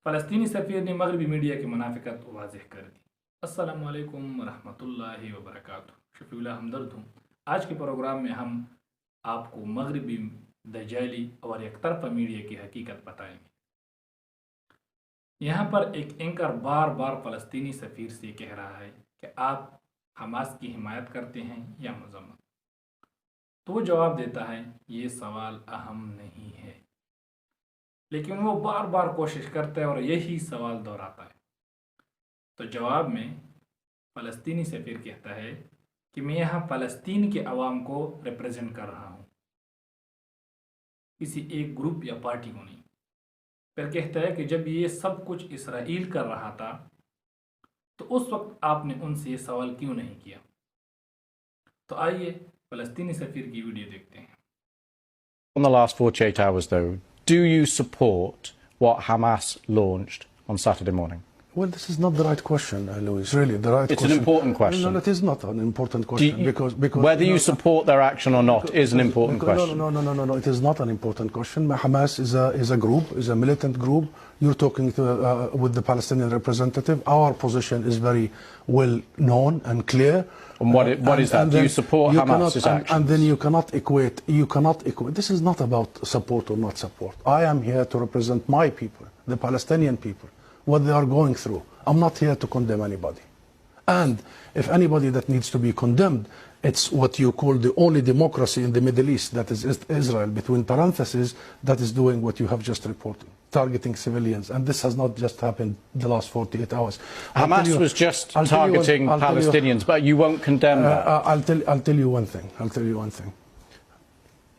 فلسطینی سفیر نے مغربی میڈیا کی منافقت واضح کر دی۔ السلام علیکم ورحمۃ اللہ وبرکاتہ، شفیع اللہ ہمدرد ہوں۔ آج کے پروگرام میں ہم آپ کو مغربی دجالی اور ایک طرفہ میڈیا کی حقیقت بتائیں گے۔ یہاں پر ایک اینکر بار بار فلسطینی سفیر سے کہہ رہا ہے کہ آپ حماس کی حمایت کرتے ہیں یا مذمت، تو وہ جواب دیتا ہے یہ سوال اہم نہیں ہے، لیکن وہ بار بار کوشش کرتا ہے اور یہی سوال دہراتا ہے۔ تو جواب میں فلسطینی سفیر کہتا ہے کہ میں یہاں فلسطین کے عوام کو ریپریزنٹ کر رہا ہوں، کسی ایک گروپ یا پارٹی کو نہیں۔ پھر کہتا ہے کہ جب یہ سب کچھ اسرائیل کر رہا تھا تو اس وقت آپ نے ان سے یہ سوال کیوں نہیں کیا؟ تو آئیے فلسطینی سفیر کی ویڈیو دیکھتے ہیں۔ In the last 48 hours, though, do you support what Hamas launched on Saturday morning? Well, this is not the right question, Louis. Really, the right question. It's an important question. No, it is not an important question because whether you support their action or not is an important question. No. It is not an important question. Hamas is a group, is a militant group. You're talking with the Palestinian representative. Our position is very well known and clear. And what is that? Do you support Hamas's action? And then you cannot equate. This is not about support or not support. I am here to represent my people, the Palestinian people, what they are going through. I'm not here to condemn anybody. And if anybody that needs to be condemned, it's what you call the only democracy in the Middle East, that is Israel, between parentheses, that is doing what you have just reported, targeting civilians. And this has not just happened the last 48 hours. Hamas was just targeting Palestinians, but you won't condemn that. I'll tell you one thing.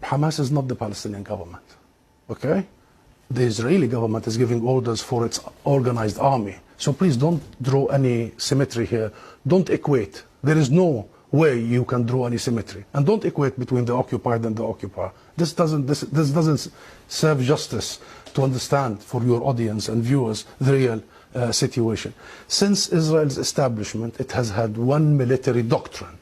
Hamas is not the Palestinian government, okay? The Israeli government is giving orders for its organized army. So please don't draw any symmetry here. Don't equate. There is no way you can draw any symmetry. And don't equate between the occupied and the occupier. This doesn't serve justice to understand for your audience and viewers the real situation. Since Israel's establishment, it has had one military doctrine.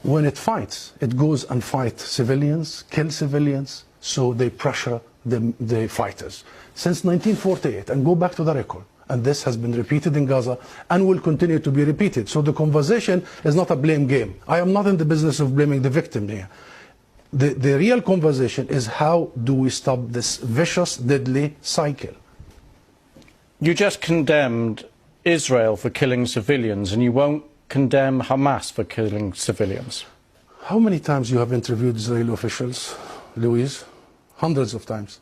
When it fights, it goes and fights civilians, kill civilians, so they pressure the fighters. Since 1948, and go back to the record, and this has been repeated in Gaza and will continue to be repeated. So the conversation is not a blame game. I am not in the business of blaming the victim here. The real conversation is how do we stop this vicious, deadly cycle? You just condemned Israel for killing civilians, and you won't condemn Hamas for killing civilians. How many times you have interviewed Israeli officials, Louise? Hundreds of times.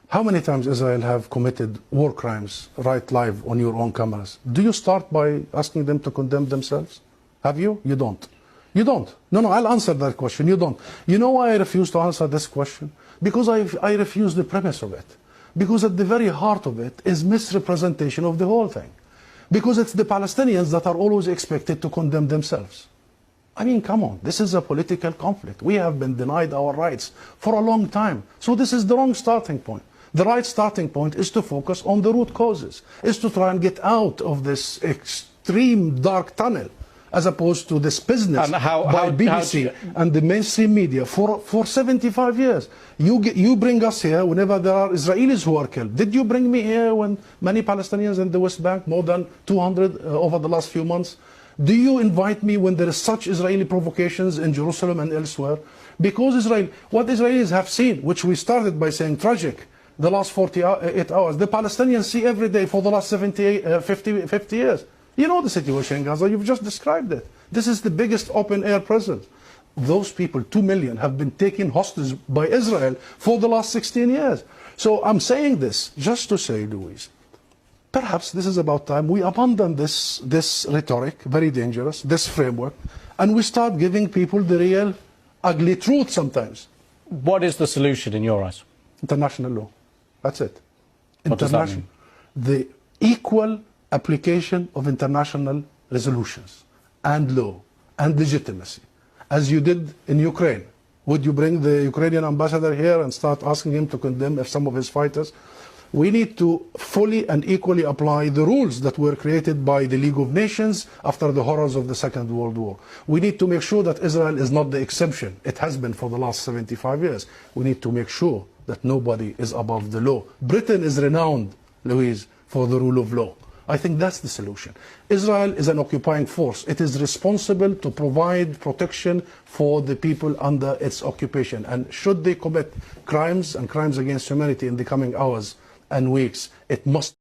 How many times Israel have committed war crimes right live on your own cameras? Do you start by asking them to condemn themselves? Have you? You don't. No, I'll answer that question. You don't. You know why I refuse to answer this question? Because I refuse the premise of it. Because at the very heart of it is misrepresentation of the whole thing. Because it's the Palestinians that are always expected to condemn themselves. I mean, come on, this is a political conflict. We have been denied our rights for a long time. So this is the wrong starting point. The right starting point is to focus on the root causes, is to try and get out of this extreme dark tunnel, as opposed to this business by BBC and the mainstream media for 75 years. You bring us here whenever there are Israelis who are killed. Did you bring me here when many Palestinians in the West Bank, more than 200 over the last few months? Do you invite me when there is such Israeli provocations in Jerusalem and elsewhere? Because what Israelis have seen, which we started by saying tragic, the last 48 hours, the Palestinians see every day for the last 50 years. You know the situation in Gaza, you've just described it. This is the biggest open-air prison. Those people, 2 million, have been taken hostage by Israel for the last 16 years. So I'm saying this just to say, Louise, perhaps this is about time we abandon this rhetoric, very dangerous, this framework, and we start giving people the real ugly truth sometimes. What is the solution in your eyes? International law. That's it. What does that mean? The equal application of international resolutions and law and legitimacy, as you did in Ukraine. Would you bring the Ukrainian ambassador here and start asking him to condemn some of his fighters? We need to fully and equally apply the rules that were created by the League of Nations after the horrors of the Second World War. We need to make sure that Israel is not the exception. It has been for the last 75 years. We need to make sure that nobody is above the law. Britain is renowned, Louise, for the rule of law. I think that's the solution. Israel is an occupying force. It is responsible to provide protection for the people under its occupation. And should they commit crimes and crimes against humanity in the coming hours and weeks, it must